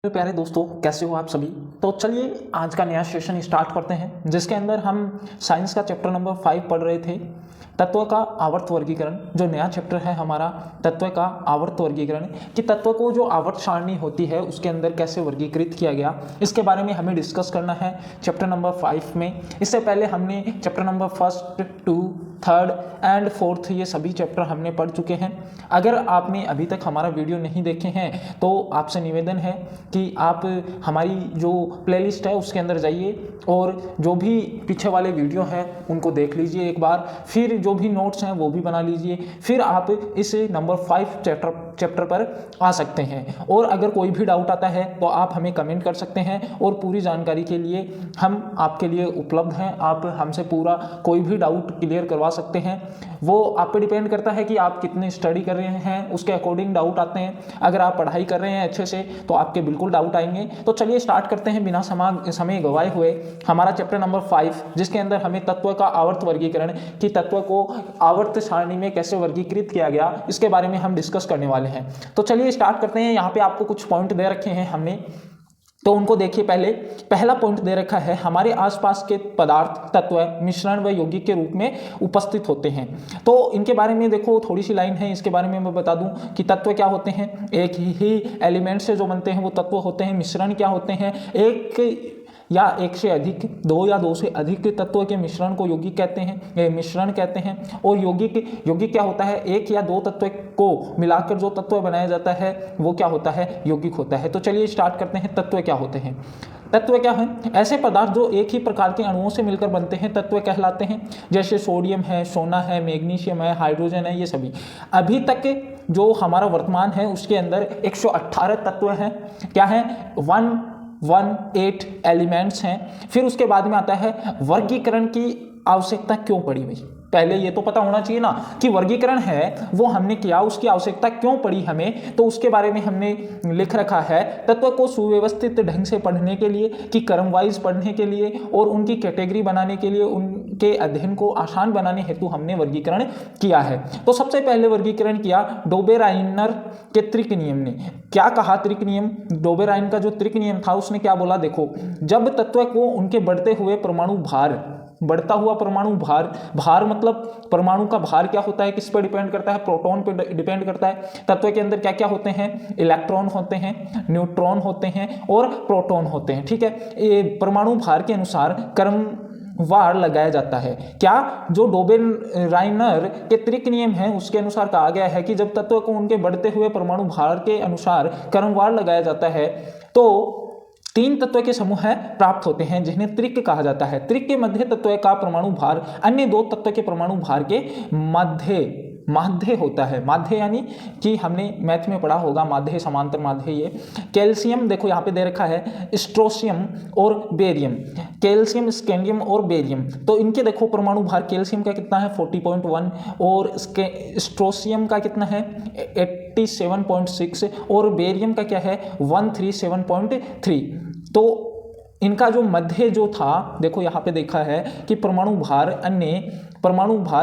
मेरे प्यारे दोस्तों, कैसे हो आप सभी। तो चलिए आज का नया सेशन स्टार्ट करते हैं, जिसके अंदर हम साइंस का चैप्टर नंबर 5 पढ़ रहे थे, तत्व का आवर्त वर्गीकरण। जो नया चैप्टर है हमारा तत्व का आवर्त वर्गीकरण, कि तत्व को जो आवर्त सारणी होती है उसके अंदर कैसे वर्गीकृत किया गया, इसके बारे में हमें डिस्कस करना है चैप्टर नंबर 5 में। इससे पहले हमने चैप्टर नंबर 1, 2, 3 एंड 4 ये सभी चैप्टर हमने पढ़ चुके हैं। अगर आपने अभी तक हमारा वीडियो नहीं देखे हैं तो आपसे निवेदन है कि आप हमारी जो प्लेलिस्ट है उसके अंदर जाइए और जो भी पीछे वाले वीडियो हैं उनको देख लीजिए एक बार, फिर जो भी नोट्स हैं वो भी बना लीजिए, फिर आप इस नंबर 5 चैप्टर पर आ सकते हैं। और अगर कोई भी डाउट आता है तो आप हमें कमेंट कर सकते हैं और पूरी जानकारी के लिए हम आपके लिए उपलब्ध हैं। आप हमसे पूरा कोई भी डाउट क्लियर करवा सकते हैं। वो आप पे डिपेंड करता है कि आप कितने स्टडी कर रहे हैं, उसके अकॉर्डिंग डाउट आते हैं। अगर आप पढ़ाई कर रहे हैं अच्छे से तो आपके बिल्कुल डाउट आएंगे। तो चलिए स्टार्ट करते हैं बिना समय गवाए हुए हमारा चैप्टर नंबर 5, जिसके अंदर हमें तत्व का आवर्त वर्गीकरण, कि तत्व को आवर्त सारणी में कैसे वर्गीकृत किया गया, इसके बारे में हम डिस्कस करने वाले हैं। तो चलिए स्टार्ट करते हैं। यहाँ पे आपको कुछ पॉइंट दे रखे हैं हमने, तो उनको देखिए। पहला पॉइंट दे रखा है, हमारे आसपास के पदार्थ तत्व मिश्रण व यौगिक के रूप में उपस्थित होते हैं। तो इनके बारे में देखो, थोड़ी सी लाइन है, इसके बारे में मैं बता दूं कि तत्व क्या होते हैं। एक ही एलिमेंट से जो बनते हैं वो तत्व होते हैं। मिश्रण क्या होते हैं, एक या एक से अधिक, दो या दो से अधिक तत्वों के मिश्रण को यौगिक कहते हैं, मिश्रण कहते हैं। और यौगिक क्या होता है, एक या दो तत्व को मिलाकर जो तत्व बनाया जाता है वो क्या होता है, यौगिक होता है। तो चलिए स्टार्ट करते हैं, तत्व क्या होते हैं। तत्व क्या है, ऐसे पदार्थ जो एक ही प्रकार के अणुओं से मिलकर बनते हैं तत्व कहलाते हैं। जैसे सोडियम है, सोना है, मैग्नीशियम है, हाइड्रोजन है, ये सभी। अभी तक जो हमारा वर्तमान है उसके अंदर 118 तत्व हैं। क्या है, 118 एलिमेंट्स हैं। फिर उसके बाद में आता है वर्गीकरण की आवश्यकता क्यों पड़ी भाई। पहले ये तो पता होना चाहिए ना कि वर्गीकरण है वो हमने किया, उसकी आवश्यकता क्यों पड़ी हमें, तो उसके बारे में हमने लिख रखा है। तत्व को सुव्यवस्थित ढंग से पढ़ने के लिए, कि क्रम वाइज पढ़ने के लिए और उनकी कैटेगरी बनाने के लिए, उनके अध्ययन को आसान बनाने हेतु हमने वर्गीकरण किया है। तो सबसे पहले वर्गीकरण किया डोबेराइनर के त्रिक नियम ने। क्या कहा त्रिक नियम, डोबेराइन का जो त्रिक नियम था उसने क्या बोला, देखो, जब तत्व को उनके बढ़ते हुए परमाणु भार, बढ़ता हुआ परमाणु भार मतलब परमाणु का भार क्या होता है, किस पर डिपेंड करता है, प्रोटॉन पर डिपेंड करता है। तत्व के अंदर क्या क्या होते हैं, इलेक्ट्रॉन होते हैं, न्यूट्रॉन होते हैं और प्रोटॉन होते हैं। ठीक है, ये परमाणु भार के अनुसार क्रमवार लगाया जाता है। क्या, जो डोबेराइनर के त्रिक नियम है उसके अनुसार कहा गया है कि जब तत्व को उनके बढ़ते हुए परमाणु भार के अनुसार क्रमवार लगाया जाता है तो 3 तत्व के समूह प्राप्त होते हैं, जिन्हें त्रिक कहा जाता है। त्रिक के मध्य तत्व का परमाणु भार अन्य 2 तत्व के परमाणु भार के माध्य होता है। माध्य यानी कि हमने मैथ में पढ़ा होगा, माध्य, समांतर माध्य। ये कैल्शियम देखो यहाँ पे दे रखा है, स्ट्रोसियम और बेरियम, कैल्शियम, स्कैंडियम और बेरियम। तो इनके देखो परमाणु भार, कैल्शियम का कितना है 40.1 और स्ट्रोसियम का कितना है 87.6 और बेरियम का क्या है 137.3। तो इनका जो मध्य जो था, देखो यहाँ पे देखा है कि परमाणु भार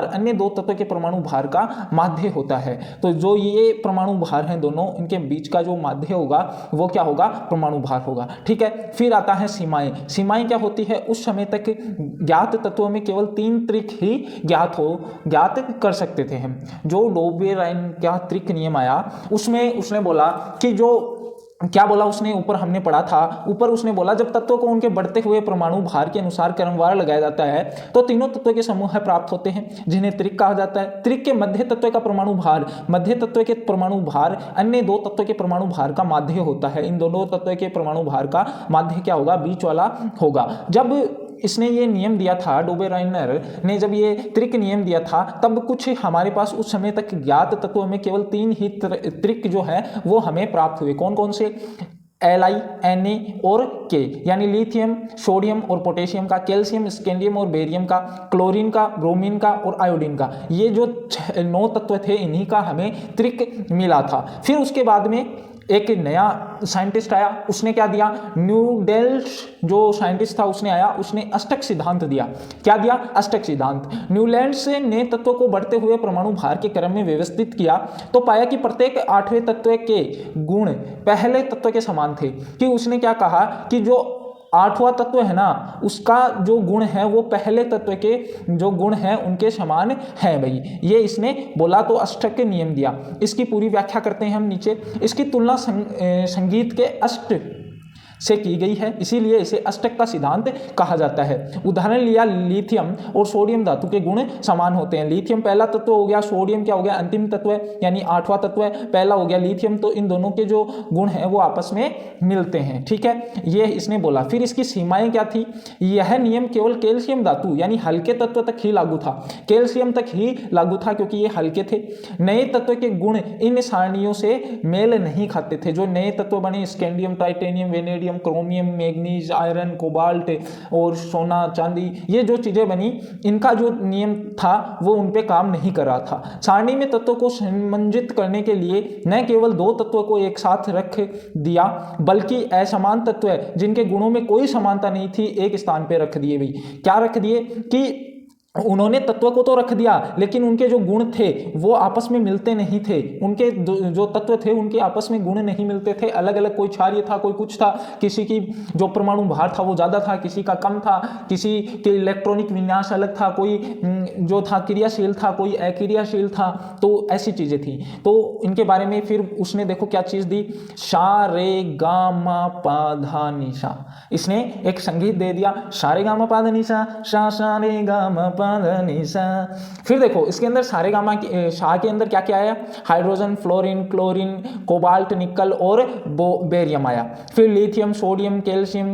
अन्य 2 तत्व के परमाणु भार का माध्य होता है। तो जो ये परमाणु भार हैं दोनों, इनके बीच का जो माध्य होगा वो क्या होगा, परमाणु भार होगा। ठीक है, फिर आता है सीमाएं। सीमाएं क्या होती है, उस समय तक ज्ञात तत्वों में केवल 3 त्रिक ही ज्ञात कर सकते थे हम। जो डोबेराइन का त्रिक नियम आया उसमें उसने बोला कि जो क्या बोला उसने, ऊपर हमने पढ़ा था, ऊपर उसने बोला जब तत्वों को उनके बढ़ते हुए परमाणु भार के अनुसार क्रमवार लगाया जाता है तो तीनों तत्वों के समूह प्राप्त होते हैं, जिन्हें त्रिक कहा जाता है। त्रिक के मध्य तत्व का परमाणु भार, मध्य तत्व के परमाणु भार अन्य 2 तत्व के परमाणु भार का माध्य होता है। इन दोनों तत्व के परमाणु भार का माध्य क्या होगा, बीच वाला होगा। जब इसने ये नियम दिया था, डोबेराइनर ने जब ये त्रिक नियम दिया था, तब कुछ हमारे पास उस समय तक ज्ञात तत्वों में केवल 3 ही त्रिक जो है वो हमें प्राप्त हुए। कौन कौन से, Li, Na और K, यानी लिथियम, सोडियम और पोटेशियम का, कैल्शियम, स्कैंडियम और बेरियम का, क्लोरीन का, ब्रोमीन का और आयोडीन का। ये जो 9 तत्व थे इन्हीं का हमें त्रिक मिला था। फिर उसके बाद में एक नया साइंटिस्ट आया, उसने क्या दिया, न्यूडेल्स जो साइंटिस्ट था उसने आया, उसने अष्टक सिद्धांत दिया। क्या दिया, अष्टक सिद्धांत। न्यूलैंड्स ने तत्व को बढ़ते हुए परमाणु भार के क्रम में व्यवस्थित किया तो पाया कि प्रत्येक 8वें तत्व के गुण पहले तत्व के समान थे। कि उसने क्या कहा कि जो 8वां तत्व है ना, उसका जो गुण है वो पहले तत्व के जो गुण है उनके समान है भाई, ये इसने बोला। तो अष्टक के नियम दिया। इसकी पूरी व्याख्या करते हैं हम नीचे। इसकी तुलना संगीत के अष्ट से की गई है, इसीलिए इसे अष्टक का सिद्धांत कहा जाता है। उदाहरण लिया, लिथियम और सोडियम धातु के गुण समान होते हैं। लिथियम पहला तत्व हो गया, सोडियम क्या हो गया, अंतिम तत्व है, यानी 8वां तत्व है, पहला हो गया लिथियम। तो इन दोनों के जो गुण हैं वो आपस में मिलते हैं, ठीक है, ये इसने बोला। फिर इसकी सीमाएं क्या थी, यह नियम केवल कैल्शियम धातु यानी हल्के तत्व तक ही लागू था, कैल्शियम तक ही लागू था क्योंकि ये हल्के थे। नए तत्व के गुण इन सारणियों से मेल नहीं खाते थे। जो नए तत्व बने, scandium, titanium, vanadium, chromium, manganese, iron, cobalt और सोना, चांदी, ये जो चीजें बनी, इनका जो नियम था वो उन पे काम नहीं कर रहा था। सारणी में तत्वों को संबंधित करने के लिए न केवल दो तत्वों को एक साथ रख दिया, बल्कि असमान तत्व जिनके गुणों में कोई समानता नहीं थी एक स्थान पे रख दिए। भाई क्या रख दिए कि उन्होंने तत्व को तो रख दिया, लेकिन उनके जो गुण थे वो आपस में मिलते नहीं थे। उनके जो तत्व थे उनके आपस में गुण नहीं मिलते थे, अलग अलग, कोई क्षारीय था, कोई कुछ था, किसी की जो परमाणु भार था वो ज़्यादा था, किसी का कम था, किसी के इलेक्ट्रॉनिक विन्यास अलग था, कोई जो था क्रियाशील था, कोई अक्रियाशील था। तो ऐसी चीज़ें थी। तो इनके बारे में फिर उसने देखो क्या चीज़ दी, सा रे गा मा पा धा नि सा। इसने एक संगीत दे दिया, सा रे गा मा पा धा नि सा, सा रे गा मा पा धा नि सा। फिर देखो इसके अंदर सारे गामा सा के अंदर क्या क्या आया, हाइड्रोजन, फ्लोरीन, क्लोरीन, कोबाल्ट, निकल और बेरियम आया। फिर लिथियम, सोडियम, कैल्शियम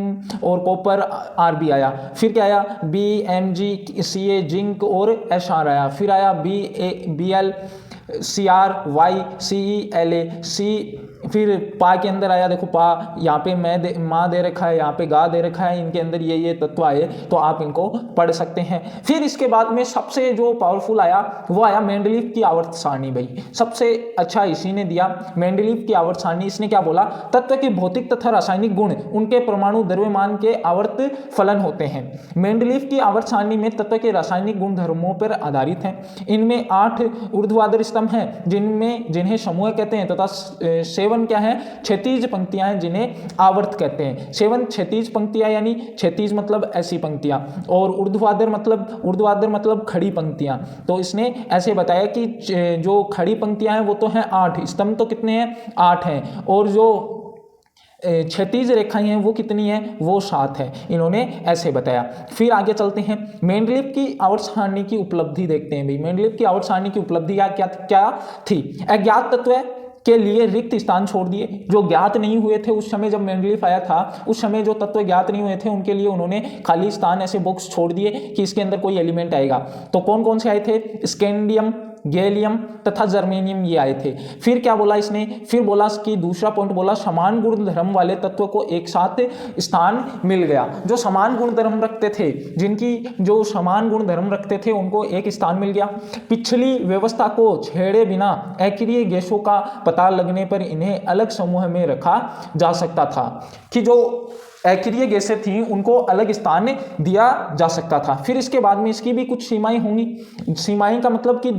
और कॉपर, आरबी आया। फिर क्या आया, B, M, G, C, A, zinc और एस आर आया। फिर आया B, A, B, L, C, R, Y, C, E, L, A, C. फिर पा के अंदर आया, देखो पा, यहाँ पे माँ दे रखा है, यहाँ पे गा दे रखा है, इनके अंदर ये तत्व आए, तो आप इनको पढ़ सकते हैं। फिर इसके बाद में सबसे जो पावरफुल आया वो आया मेंडलीव की आवर्त सारणी। भाई सबसे अच्छा इसी ने दिया, मेंडलीव की आवर्त सारणी। इसने क्या बोला, तत्व के भौतिक तथा रासायनिक गुण उनके परमाणु द्रव्यमान के आवर्त फलन होते हैं। मेंडलीव की आवर्त सारणी में तत्व के रासायनिक गुण धर्मों पर आधारित है। इनमें 8 ऊर्ध्वाधर स्तंभ हैं जिन्हें समूह कहते हैं, तथा 7 क्या है, क्षैतिज पंक्तियां हैं जिन्हें आवर्त कहते हैं। 7 क्षैतिज पंक्तियां, यानी क्षैतिज मतलब ऐसी पंक्तियां, और ऊर्ध्वाधर मतलब खड़ी पंक्तियां। तो इसने ऐसे बताया कि जो खड़ी पंक्तियां हैं वो तो हैं 8, स्तंभ तो कितने हैं, 8 हैं, और जो क्षैतिज रेखाएं हैं वो कितनी है, वो 7 है। इन्होंने ऐसे बताया। फिर आगे चलते हैं, मेंडलीव की आवर्त सारणी की उपलब्धि देखते हैं। भाई मेंडलीव की आवर्त सारणी की उपलब्धि क्या थी, अज्ञात तत्व के लिए रिक्त स्थान छोड़ दिए। जो ज्ञात नहीं हुए थे उस समय, जब मेंडलीव आया था उस समय जो तत्व ज्ञात नहीं हुए थे उनके लिए उन्होंने खाली स्थान, ऐसे बॉक्स छोड़ दिए कि इसके अंदर कोई एलिमेंट आएगा। तो कौन कौन से आए थे, स्कैंडियम, गैलियम तथा जर्मेनियम, ये आए थे। फिर क्या बोला इसने, फिर बोला कि दूसरा पॉइंट बोला, समान गुण धर्म वाले तत्व को एक साथ स्थान मिल गया। जो समान गुण धर्म रखते थे, जिनकी जो समान गुण धर्म रखते थे उनको एक स्थान मिल गया। पिछली व्यवस्था को छेड़े बिना अक्रिय गैसों का पता लगने पर इन्हें अलग समूह में रखा जा सकता था, कि जो अक्रिय गैसें थी उनको अलग स्थान दिया जा सकता था। फिर इसके बाद में इसकी भी कुछ सीमाएं होंगी। सीमाएं का मतलब कि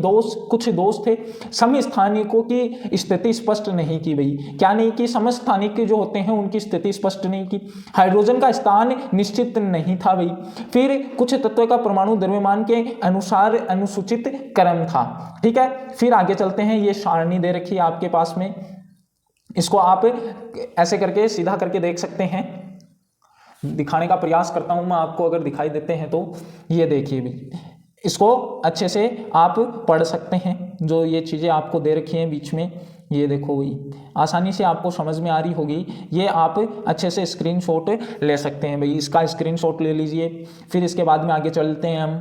कुछ दोष थे। समस्थानिकों की स्थिति स्पष्ट नहीं की। भाई क्या नहीं की, समस्थानिक जो होते हैं उनकी स्थिति स्पष्ट नहीं की। हाइड्रोजन का स्थान निश्चित नहीं था। भाई फिर कुछ तत्व का परमाणु द्रव्यमान के अनुसार अनुसूचित क्रम था। ठीक है, फिर आगे चलते हैं। ये सारणी दे रखी है आपके पास में, इसको आप ऐसे करके सीधा करके देख सकते हैं। दिखाने का प्रयास करता हूं मैं आपको, अगर दिखाई देते हैं तो ये देखिए भी, इसको अच्छे से आप पढ़ सकते हैं। जो ये चीज़ें आपको दे रखी हैं बीच में, ये देखो भाई आसानी से आपको समझ में आ रही होगी। ये आप अच्छे से स्क्रीनशॉट ले सकते हैं। भाई इसका स्क्रीनशॉट ले लीजिए। फिर इसके बाद में आगे चलते हैं हम,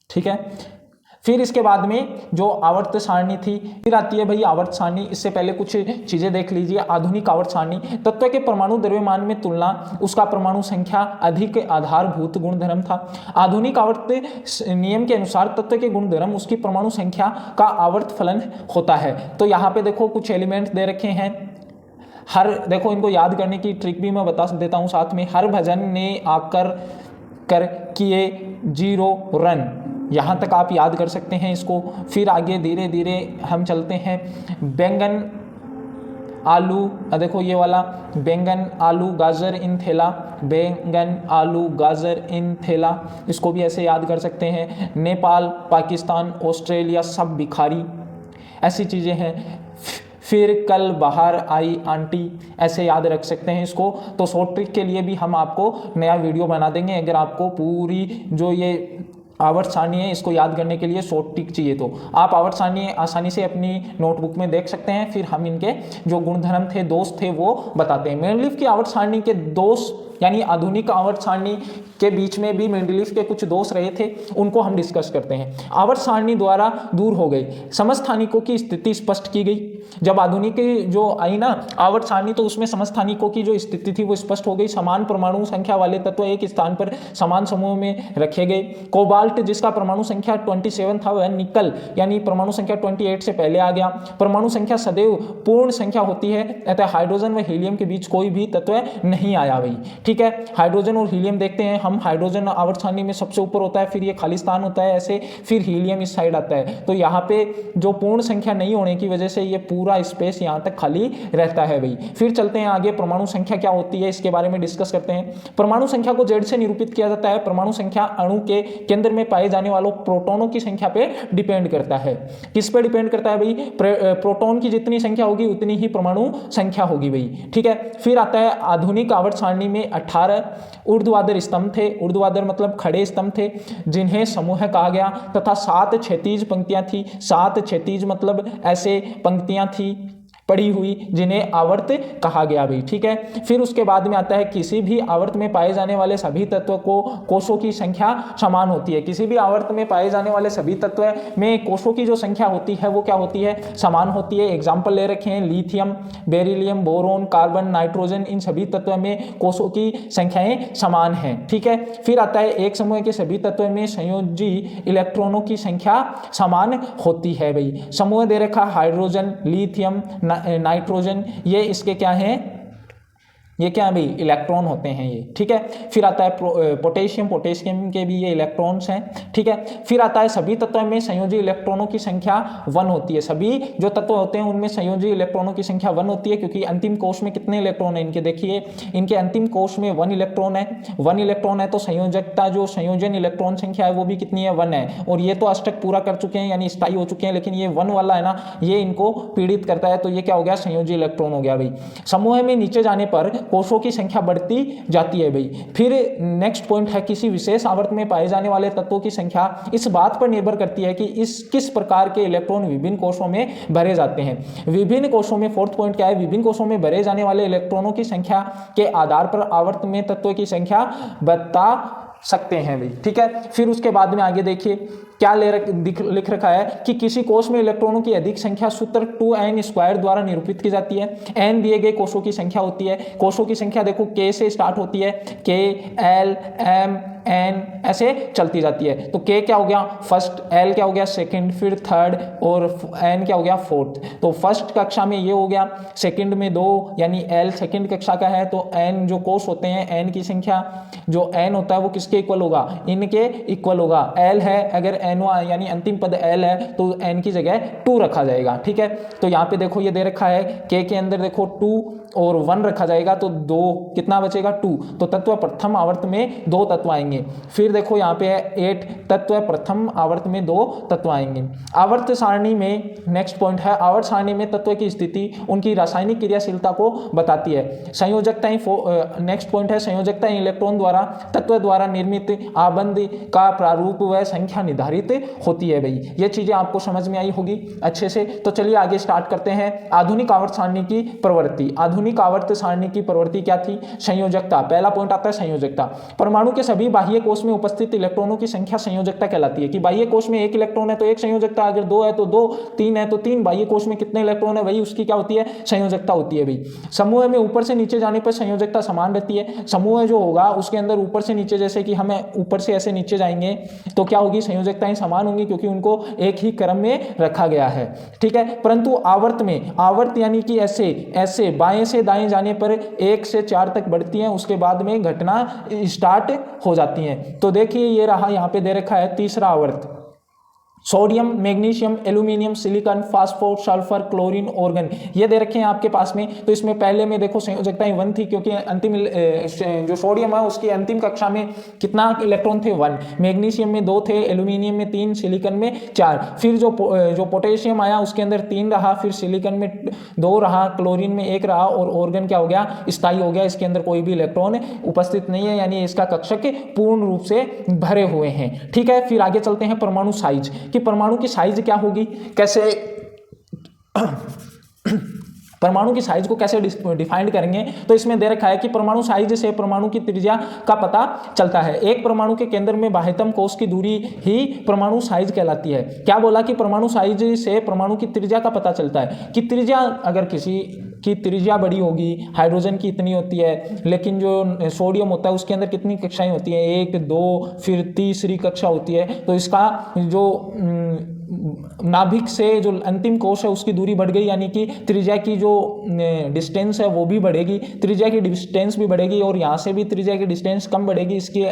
ठीक है। फिर इसके बाद में जो आवर्त सारणी थी, फिर आती है भाई आवर्त सारणी। इससे पहले कुछ चीजें देख लीजिए। आधुनिक आवर्त सारणी, तत्व के परमाणु द्रव्यमान में तुलना, उसका परमाणु संख्या अधिक आधारभूत गुणधर्म था। आधुनिक आवर्त नियम के अनुसार तत्व के गुणधर्म उसकी परमाणु संख्या का आवर्त फलन होता है। तो यहाँ पे देखो कुछ एलिमेंट दे रखे हैं, हर देखो इनको याद करने की ट्रिक भी मैं बता देता हूँ साथ में। हरभजन ने आकर कर किए 0 रन, यहाँ तक आप याद कर सकते हैं इसको। फिर आगे धीरे धीरे हम चलते हैं। बैंगन आलू, देखो ये वाला बैंगन आलू गाजर इन थैला, बैंगन आलू गाजर इन थैला, इसको भी ऐसे याद कर सकते हैं। नेपाल पाकिस्तान ऑस्ट्रेलिया सब भिखारी, ऐसी चीज़ें हैं। फिर कल बाहर आई आंटी, ऐसे याद रख सकते हैं इसको। तो शॉर्ट ट्रिक के लिए भी हम आपको नया वीडियो बना देंगे, अगर आपको पूरी जो ये आवर्त सारणी है इसको याद करने के लिए शॉर्ट ट्रिक चाहिए तो आप आवर्त सारणी आसानी से अपनी नोटबुक में देख सकते हैं। फिर हम इनके जो गुणधर्म थे, दोष थे, वो बताते हैं। मेंडलीफ की आवर्त सारणी के दोष यानी आधुनिक आवर्त सारणी के बीच में भी मेंडलीफ के कुछ दोष रहे थे, उनको हम डिस्कस करते हैं। आवर्त सारणी द्वारा दूर हो गई समस्थानिकों की स्थिति स्पष्ट की गई। जब आधुनिक जो आई ना आवर्त सारणी, तो उसमें समस्थानिकों की जो स्थिति थी वो स्पष्ट हो गई। समान परमाणु संख्या वाले तत्व एक स्थान पर समान समूह में रखे गए। कोबाल्ट जिसका परमाणु संख्या 27 था, वह निकल यानी परमाणु संख्या 28 से पहले आ गया। परमाणु संख्या सदैव पूर्ण संख्या होती है, अतः हाइड्रोजन व हीलियम के बीच कोई भी तत्व नहीं आया भाई, ठीक है। हाइड्रोजन और हीलियम देखते हैं हम। हाइड्रोजन आवर्त सारणी में सबसे ऊपर होता है, फिर ये खाली स्थान होता है ऐसे, फिर हीलियम इस साइड आता है। तो यहाँ पे जो पूर्ण संख्या नहीं होने की वजह से ये पूरा स्पेस यहाँ तक खाली रहता है भाई। फिर चलते हैं आगे, परमाणु संख्या क्या होती है इसके बारे में डिस्कस करते हैं। परमाणु संख्या को Z से निरूपित किया जाता है। परमाणु संख्या अणु के केंद्र में पाए जाने वालों प्रोटॉनों की संख्या पे डिपेंड करता है। किस पे डिपेंड करता है भाई? प्रोटॉन की जितनी संख्या होगी उतनी ही परमाणु संख्या होगी भाई, ठीक है। फिर आता है आधुनिक आवर्त सारणी में 18 ऊर्ध्वाधर स्तंभ थे। ऊर्ध्वाधर मतलब खड़े स्तंभ थे, जिन्हें समूह कहा गया, तथा 7 क्षैतिज पंक्तियां थी। 7 क्षैतिज मतलब ऐसे पंक्तियां थी पड़ी हुई, जिन्हें आवर्त कहा गया भाई, ठीक है। फिर उसके बाद में आता है किसी भी आवर्त में पाए जाने वाले सभी तत्व को कोषों की संख्या समान होती है। किसी भी आवर्त में पाए जाने वाले सभी तत्व में कोषों की जो संख्या होती है वो क्या होती है? समान होती है। एग्जाम्पल ले रखे हैं, lithium, beryllium, boron, carbon, nitrogen, इन सभी तत्वों में कोषों की संख्याएं समान हैं, ठीक है। फिर आता है एक समूह के सभी तत्वों में संयोजी इलेक्ट्रॉनों की संख्या समान होती है भाई। समूह दे रखा हाइड्रोजन, लिथियम, नाइट्रोजन, ये इसके क्या हैं? ये क्या है भाई? इलेक्ट्रॉन होते हैं ये, ठीक है। फिर आता है पोटेशियम, पोटेशियम के भी ये इलेक्ट्रॉन्स हैं, ठीक है। फिर आता है सभी तत्वों में संयोजी इलेक्ट्रॉनों की संख्या 1 होती है। सभी जो तत्व होते हैं उनमें संयोजी इलेक्ट्रॉनों की संख्या 1 होती है, क्योंकि अंतिम कोश में कितने इलेक्ट्रॉन है इनके? देखिए, इनके अंतिम कोश में 1 इलेक्ट्रॉन है। 1 इलेक्ट्रॉन है तो संयोजकता जो संयोजन इलेक्ट्रॉन संख्या है वो भी कितनी है? 1 है। और ये तो अष्टक पूरा कर चुके हैं यानी स्थायी हो चुके हैं, लेकिन ये 1 वाला है ना, ये इनको पीड़ित करता है, तो ये क्या हो गया? संयोजी इलेक्ट्रॉन हो गया भाई। समूह में नीचे जाने पर कोषों की संख्या बढ़ती जाती है भाई। फिर नेक्स्ट पॉइंट है, किसी विशेष आवर्त में पाए जाने वाले तत्वों की संख्या इस बात पर निर्भर करती है कि इस किस प्रकार के इलेक्ट्रॉन विभिन्न कोषों में भरे जाते हैं। विभिन्न कोषों में, फोर्थ पॉइंट क्या है? विभिन्न कोषों में भरे जाने वाले इलेक्ट्रॉनों की संख्या के आधार पर आवर्त में तत्वों की संख्या बता सकते हैं भाई, ठीक है। फिर उसके बाद में आगे देखिए क्या लिख रखा है कि किसी कोष में इलेक्ट्रॉनों की अधिक संख्या सूत्र 2n² द्वारा निरूपित की जाती है। n दिए गए कोषों की संख्या होती है। कोषों की संख्या देखो k से स्टार्ट होती है, k, l, m, n ऐसे चलती जाती है। तो k क्या हो गया? फर्स्ट, l क्या हो गया? सेकंड, फिर थर्ड, और n क्या हो गया? फोर्थ। तो फर्स्ट कक्षा में ये हो गया, सेकंड में 2 यानी l सेकंड कक्षा का है, तो n जो कोष होते हैं n की संख्या जो n होता है वो किसके इक्वल होगा? इनके इक्वल होगा। l है, अगर n यानी अंतिम पद l है तो n की जगह 2 रखा जाएगा, ठीक है। तो यहाँ पे देखो ये दे रखा है k के अंदर देखो 2 और 1 रखा जाएगा, तो 2 कितना बचेगा? 2। तो तत्व प्रथम आवर्त में 2 तत्व आएंगे। फिर देखो यहाँ पे है 8 तत्व प्रथम आवर्त में 2 तत्व आएंगे। आवर्त सारणी में नेक्स्ट पॉइंट है, आवर्त सारणी में तत्व की स्थिति उनकी रासायनिक क्रियाशीलता को बताती है। संयोजकताएं, नेक्स्ट पॉइंट है संयोजकताएं इलेक्ट्रॉन द्वारा तत्व द्वारा निर्मित आबंध का प्रारूप व संख्या निर्धारित होती है भाई। ये चीजें आपको समझ में आई होगी अच्छे से। तो चलिए आगे स्टार्ट करते हैं। आधुनिक आवर्त सारणी की प्रवृत्ति। आधुनिक आवर्त सारणी की प्रवृत्ति क्या थी? संयोजकता। पहला पॉइंट आता है संयोजकता। परमाणु के सभी बाह्य कोश में उपस्थित इलेक्ट्रॉनों की संख्या संयोजकता कहलाती है। कि बाह्य कोश में 1 इलेक्ट्रॉन है तो 1 संयोजकता, अगर 2 है तो 2, 3 है तो 3। बाह्य कोश में कितने इलेक्ट्रॉन है वही उसकी क्या होती है? संयोजकता होती है भाई। समूह में ऊपर से नीचे जाने पर संयोजकता समान रहती है। समूह जो होगा उसके अंदर ऊपर से नीचे, जैसे कि हमें ऊपर से ऐसे नीचे जाएंगे तो क्या होगी? संयोजकताएं समान होंगी, क्योंकि उनको एक ही क्रम में रखा गया है, ठीक है। परंतु आवर्त में, आवर्त यानी कि ऐसे ऐसे बाएं से दाएं जाने पर 1 से 4 तक बढ़ती हैं, उसके बाद में घटना स्टार्ट हो जाती है। तो देखिए ये रहा, यहाँ पे दे रखा है तीसरा आवर्त, sodium, magnesium, aluminium, silicon, phosphor, sulphur, chlorine, organ, ये दे रखे हैं आपके पास में। तो इसमें पहले में देखो संयोजकताएं 1 थी, क्योंकि अंतिम जो सोडियम है उसकी अंतिम कक्षा में कितना इलेक्ट्रॉन थे 1, मैग्नीशियम में 2 थे, एल्यूमिनियम में 3, सिलिकॉन में 4, फिर जो पोटेशियम आया उसके अंदर 3 रहा, फिर सिलिकॉन में 2 रहा, क्लोरीन में 1 रहा, और ऑर्गन क्या हो गया, स्थायी हो गया, इसके अंदर कोई भी इलेक्ट्रॉन उपस्थित नहीं है, यानी इसका कक्षक पूर्ण रूप से भरे हुए हैं। ठीक है, फिर आगे चलते हैं परमाणु साइज, कि परमाणु की साइज क्या होगी, कैसे परमाणु की साइज को कैसे डिफाइंड करेंगे। तो इसमें दे रखा है कि परमाणु साइज से परमाणु की त्रिज्या का पता चलता है। एक परमाणु के केंद्र में बाह्यतम कोश की दूरी ही परमाणु साइज कहलाती है। क्या बोला कि परमाणु साइज से परमाणु की त्रिज्या का पता चलता है, कि त्रिज्या अगर किसी की त्रिज्या बड़ी होगी, हाइड्रोजन की इतनी होती है, लेकिन जो सोडियम होता है उसके अंदर कितनी कक्षाएं होती हैं, 1, 2, फिर तीसरी कक्षा होती है, तो इसका जो नाभिक से जो अंतिम कोश है उसकी दूरी बढ़ गई, यानी कि त्रिज्या की जो डिस्टेंस है वो भी बढ़ेगी, त्रिज्या की डिस्टेंस भी बढ़ेगी, और यहाँ से भी त्रिज्या की डिस्टेंस कम बढ़ेगी। इसके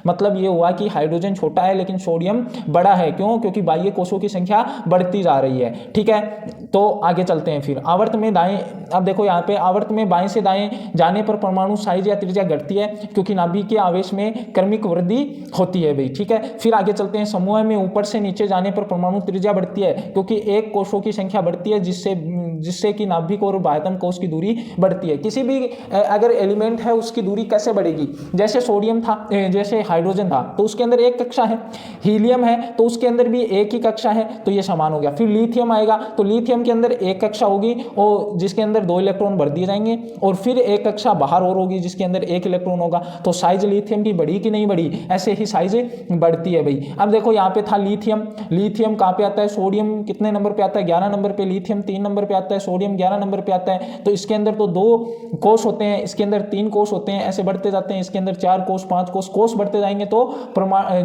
मतलब ये हुआ कि हाइड्रोजन छोटा है लेकिन सोडियम बड़ा है। क्यों? क्योंकि बाह्य कोशों की संख्या बढ़ती जा रही है। ठीक है, तो आगे चलते हैं। फिर आवर्त में दाएं, अब देखो यहाँ पे आवर्त में बाएं से दाएं जाने पर परमाणु साइज या त्रिज्या घटती है, क्योंकि नाभिक के आवेश में क्रमिक वृद्धि होती है भाई। ठीक है, फिर आगे चलते हैं। समूह में ऊपर से नीचे जाने पर परमाणु त्रिज्या बढ़ती है, क्योंकि एक कोशों की संख्या बढ़ती है, जिससे कि नाभिक और बाह्यतम कोश की दूरी बढ़ती है। किसी भी अगर एलिमेंट है उसकी दूरी कैसे बढ़ेगी, जैसे सोडियम था, जैसे हाइड्रोजन था तो उसके अंदर एक कक्षा है, हीलियम है तो उसके अंदर भी एक ही कक्षा है, तो ये समान हो गया। फिर लिथियम आएगा तो लिथियम के अंदर एक कक्षा होगी और जिसके अंदर 2 इलेक्ट्रॉन भर दिए जाएंगे, और फिर एक कक्षा बाहर और होगी जिसके अंदर 1 इलेक्ट्रॉन होगा। तो साइज लिथियम की बढ़ी कि नहीं बढ़ी, ऐसे ही साइज बढ़ती है भाई। अब देखो यहाँ पे था लिथियम, लिथियम कहाँ पे आता है, सोडियम कितने नंबर पे आता है, 11 नंबर पे, लिथियम 3 नंबर पे आता है, सोडियम 11 नंबर पे आता है। तो इसके अंदर तो 2 कोश होते हैं, इसके अंदर 3 कोश होते हैं, ऐसे बढ़ते जाते हैं, इसके अंदर 4 कोश, 5 कोश बढ़ते जाएंगे, तो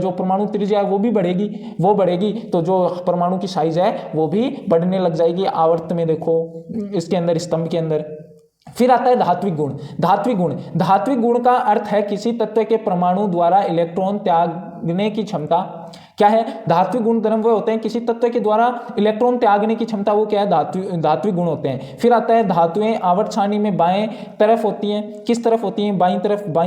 जो परमाणु त्रिज्या है वो भी बढ़ेगी, तो जो परमाणु की साइज है वो भी बढ़ने लग जाएगी। आवर्त में देखो इसके अंदर, स्तंभ के अंदर। फिर आता है धात्विक गुण। धात्विक गुण का अर्थ है किसी तत्व के परमाणु द्वारा इलेक्ट्रॉन त्यागने की क्षमता। क्या है? धात्विक गुण धर्म वो होते हैं किसी तत्व के द्वारा इलेक्ट्रॉन त्यागने की क्षमता, वो क्या है? धात्विक गुण होते हैं। फिर आता है धातुएं आवर्त सारणी में बाएं तरफ होती हैं। किस तरफ होती हैं? बाईं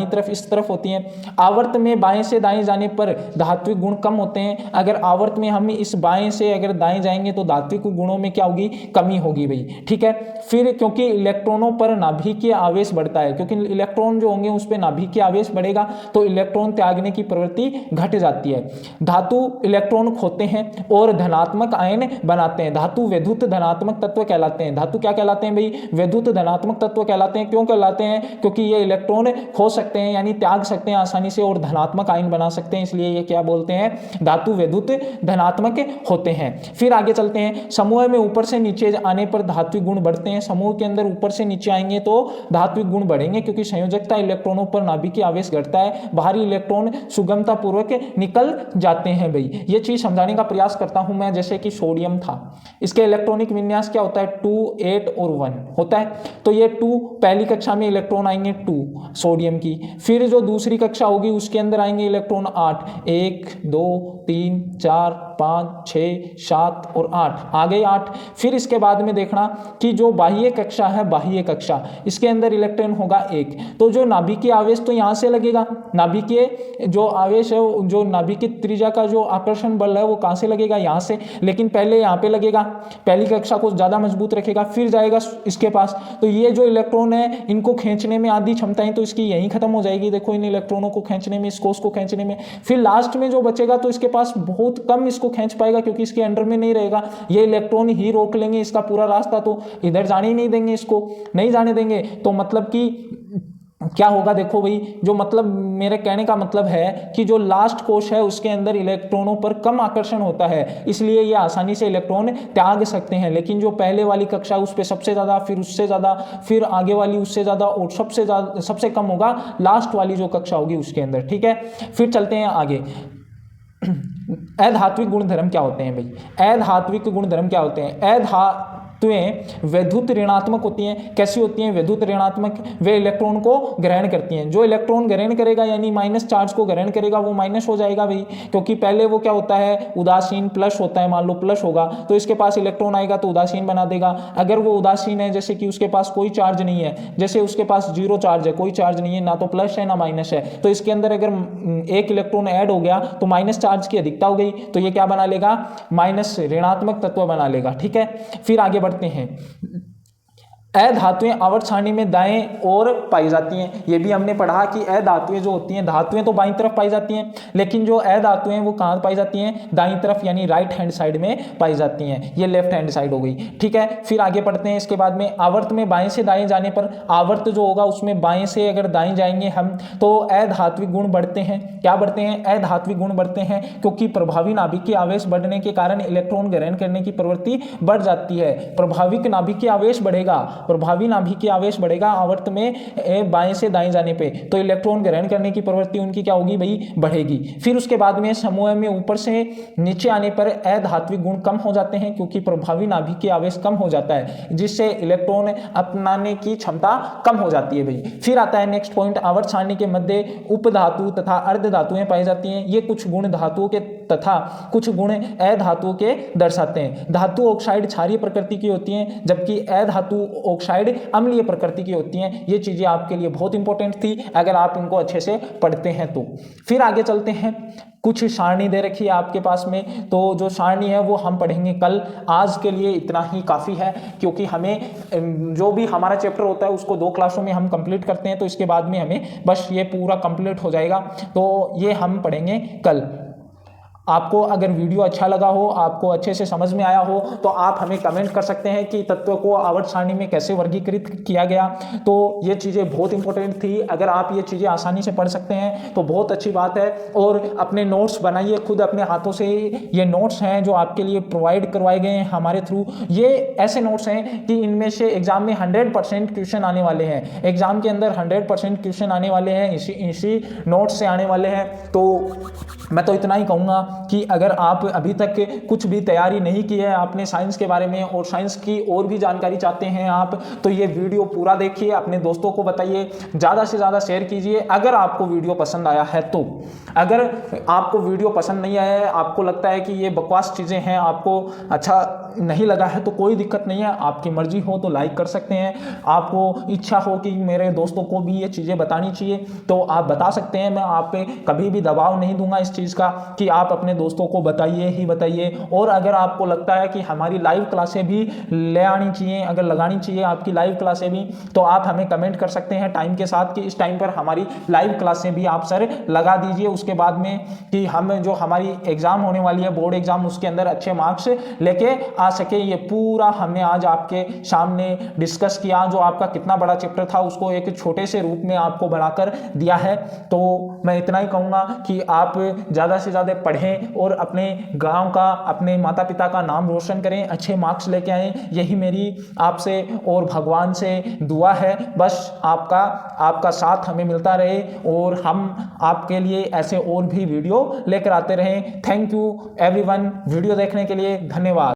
तरफ इस तरफ होती हैं। आवर्त में बाएं से दाएं जाने पर धात्विक गुण कम होते हैं। अगर आवर्त में हम इस बाएं से अगर दाएं जाएंगे तो धात्विक गुणों में क्या होगी? कमी होगी भाई। ठीक है, फिर क्योंकि इलेक्ट्रॉनों पर नाभिकीय आवेश बढ़ता है, क्योंकि इलेक्ट्रॉन जो होंगे उस पर नाभिकीय आवेश बढ़ेगा तो इलेक्ट्रॉन त्यागने की प्रवृत्ति घट जाती है। धातु इलेक्ट्रॉन खोते हैं और धनात्मक आयन बनाते हैं। धातु वैद्युत धनात्मक तत्व कहलाते हैं। धातु क्या कहलाते हैं भाई? वैद्युत धनात्मक तत्व कहलाते हैं। क्यों कहलाते हैं? क्योंकि ये इलेक्ट्रॉन खो सकते हैं, यानी त्याग सकते हैं आसानी से, और धनात्मक आयन बना सकते हैं, इसलिए ये क्या बोलते हैं? धातु वैद्युत धनात्मक होते हैं। फिर आगे चलते हैं। समूह में ऊपर से नीचे आने पर धात्विक गुण बढ़ते हैं। समूह के अंदर ऊपर से नीचे आएंगे तो धात्विक गुण बढ़ेंगे, क्योंकि संयोजकता इलेक्ट्रॉनों पर नाभिकीय आवेश घटता है, बाहरी इलेक्ट्रॉन सुगमता पूर्वक निकल जाते हैं भाई। ये चीज समझाने का प्रयास करता हूं मैं। जैसे कि सोडियम था, इसके इलेक्ट्रॉनिक विन्यास क्या होता है? 2, 8 और 1 होता है। तो ये 2 पहली कक्षा में इलेक्ट्रॉन आएंगे 2 सोडियम की, फिर जो दूसरी कक्षा होगी उसके अंदर आएंगे इलेक्ट्रॉन 8, 1, 2, 3, 4, 5, 6, 7 और 8 आ गए 8। फिर इसके बाद में देखना कि जो बाह्य कक्षा है, बाह्य कक्षा, इसके अंदर इलेक्ट्रॉन होगा 1। तो जो नाभिकीय आवेश तो यहां से लगेगा, नाभिकीय जो आवेश है, जो नाभिकीय त्रिज्या का जो आकर्षण बल है वो कहां से लगेगा? यहां से। लेकिन पहले यहां पे लगेगा, पहली कक्षा को ज्यादा मजबूत रखेगा, फिर जाएगा इसके पास। तो ये जो इलेक्ट्रॉन है इनको खींचने में आधी क्षमताएं तो इसकी यहीं खत्म हो जाएगी। देखो इन इलेक्ट्रॉनों को खींचने में, इस कोश को खींचने में। फिर लास्ट में जो बचेगा तो इसके पास बहुत कम इसको खींच पाएगा, क्योंकि इसके अंडर में नहीं रहेगा। ये इलेक्ट्रॉन ही रोक लेंगे इसका पूरा रास्ता, तो इधर जाने ही नहीं देंगे, इसको नहीं जाने देंगे। तो मतलब कि क्या होगा? देखो भाई, जो मतलब मेरे कहने का मतलब है कि जो लास्ट कोश है उसके अंदर इलेक्ट्रॉनों पर कम आकर्षण होता है, इसलिए ये आसानी से इलेक्ट्रॉन त्याग सकते हैं। लेकिन जो पहले वाली कक्षा उस पर सबसे ज्यादा, फिर उससे ज्यादा, फिर आगे वाली उससे ज्यादा, और सबसे कम होगा लास्ट वाली जो कक्षा होगी उसके अंदर। ठीक है, फिर चलते हैं आगे। अधात्विक गुणधर्म क्या होते हैं भाई? अधात्विक गुणधर्म क्या होते हैं? वस्तुएं वैद्युत ऋणात्मक होती हैं। कैसी होती हैं? वैद्युत ऋणात्मक। वे इलेक्ट्रॉन को ग्रहण करती हैं। जो इलेक्ट्रॉन ग्रहण करेगा यानी माइनस चार्ज को ग्रहण करेगा वो माइनस हो जाएगा भाई, क्योंकि पहले वो क्या होता है, उदासीन प्लस होता है। मान लो प्लस होगा तो इसके पास इलेक्ट्रॉन आएगा तो उदासीन बना देगा। अगर वो उदासीन है, जैसे कि उसके पास कोई चार्ज नहीं है, जैसे उसके पास जीरो चार्ज है, कोई चार्ज नहीं है, ना तो प्लस है ना माइनस है, तो इसके अंदर अगर एक इलेक्ट्रॉन ऐड हो गया तो माइनस चार्ज की अधिकता हो गई, तो ये क्या बना लेगा? माइनस ऋणात्मक तत्व बना लेगा। ठीक है, फिर आगे बढ़ते हैं। अधातुएं आवर्त सारणी में दाएं ओर पाई जाती हैं। ये भी हमने पढ़ा कि अधातुएं जो होती हैं, धातुएं तो बाईं तरफ पाई जाती हैं, लेकिन जो अधातुएं वो कहाँ पाई जाती हैं? दाईं तरफ, यानी राइट हैंड साइड में पाई जाती हैं। ये लेफ्ट हैंड साइड हो गई। ठीक है, फिर आगे पढ़ते हैं। इसके बाद में आवर्त में बाएं से दाएं जाने पर, आवर्त जो होगा उसमें बाएं से अगर दाएं जाएंगे हम तो अधात्विक गुण बढ़ते हैं। क्या बढ़ते हैं? अधात्विक गुण बढ़ते हैं, क्योंकि प्रभावी नाभिक के आवेश बढ़ने के कारण इलेक्ट्रॉन ग्रहण करने की प्रवृत्ति बढ़ जाती है। प्रभाविक नाभिक के आवेश बढ़ेगा, प्रभावी नाभिक के आवेश बढ़ेगा आवर्त में बाएं से दाएं जाने पे, तो इलेक्ट्रॉन ग्रहण करने की प्रवृत्ति उनकी क्या होगी भाई? बढ़ेगी। फिर उसके बाद में समूह में ऊपर से नीचे आने पर अधात्विक गुण कम हो जाते हैं, क्योंकि प्रभावी नाभिक के आवेश कम हो जाता है, जिससे इलेक्ट्रॉन अपनाने की क्षमता कम हो जाती है भाई। फिर आता है नेक्स्ट पॉइंट, आवर्त सारणी के मध्य उपधातु तथा अर्ध धातुएं पाई जाती हैं। ये कुछ गुण धातुओं के तथा कुछ गुण अधातुओं के दर्शाते हैं। धातु ऑक्साइड क्षारीय प्रकृति की होती हैं, जबकि अधातु ऑक्साइड अम्लीय प्रकृति की होती हैं। ये चीजें आपके लिए बहुत इंपॉर्टेंट थी अगर आप इनको अच्छे से पढ़ते हैं तो। फिर आगे चलते हैं। कुछ सारणी दे रखी है आपके पास में, तो जो सारणी है वो हम पढ़ेंगे कल। आज के लिए इतना ही काफ़ी है, क्योंकि हमें जो भी हमारा चैप्टर होता है उसको 2 क्लासों में हम कंप्लीट करते हैं, तो इसके बाद में हमें बस ये पूरा कंप्लीट हो जाएगा, तो ये हम पढ़ेंगे कल। आपको अगर वीडियो अच्छा लगा हो, आपको अच्छे से समझ में आया हो, तो आप हमें कमेंट कर सकते हैं कि तत्व को आवर्त सारणी में कैसे वर्गीकृत किया गया। तो ये चीज़ें बहुत इंपॉर्टेंट थी। अगर आप ये चीज़ें आसानी से पढ़ सकते हैं तो बहुत अच्छी बात है। और अपने नोट्स बनाइए खुद अपने हाथों से। ये नोट्स हैं जो आपके लिए प्रोवाइड करवाए गए हैं हमारे थ्रू। ये ऐसे नोट्स हैं कि इनमें से एग्जाम में 100% क्वेश्चन आने वाले हैं। एग्जाम के अंदर 100% क्वेश्चन आने वाले हैं, इसी नोट्स से आने वाले हैं। तो मैं तो इतना ही कहूँगा कि अगर आप अभी तक कुछ भी तैयारी नहीं की है आपने साइंस के बारे में, और साइंस की और भी जानकारी चाहते हैं आप, तो ये वीडियो पूरा देखिए, अपने दोस्तों को बताइए, ज़्यादा से ज़्यादा शेयर कीजिए अगर आपको वीडियो पसंद आया है तो। अगर आपको वीडियो पसंद नहीं आया है, आपको लगता है कि ये बकवास चीज़ें हैं, आपको अच्छा नहीं लगा है, तो कोई दिक्कत नहीं है, आपकी मर्जी हो तो लाइक कर सकते हैं। आपको इच्छा हो कि मेरे दोस्तों को भी ये चीज़ें बतानी चाहिए तो आप बता सकते हैं। मैं आप पे कभी भी दबाव नहीं दूंगा इस चीज़ का कि आप अपने दोस्तों को बताइए ही बताइए। और अगर आपको लगता है कि हमारी लाइव क्लासें भी ले आनी चाहिए, अगर लगानी चाहिए आपकी लाइव क्लासें भी, तो आप हमें कमेंट कर सकते हैं टाइम के साथ कि इस टाइम पर हमारी लाइव क्लासें भी आप सर लगा दीजिए। उसके बाद में कि हम जो हमारी एग्ज़ाम होने वाली है, बोर्ड एग्ज़ाम, उसके अंदर अच्छे मार्क्स लेके आ सके। ये पूरा हमने आज आपके सामने डिस्कस किया। जो आपका कितना बड़ा चैप्टर था उसको एक छोटे से रूप में आपको बढ़ाकर दिया है। तो मैं इतना ही कहूँगा कि आप ज़्यादा से ज़्यादा पढ़ें और अपने गांव का, अपने माता पिता का नाम रोशन करें, अच्छे मार्क्स लेके आएँ। यही मेरी आपसे और भगवान से दुआ है। बस आपका साथ हमें मिलता रहे और हम आपके लिए ऐसे और भी वीडियो लेकर आते रहें। थैंक यू एवरीवन, वीडियो देखने के लिए धन्यवाद।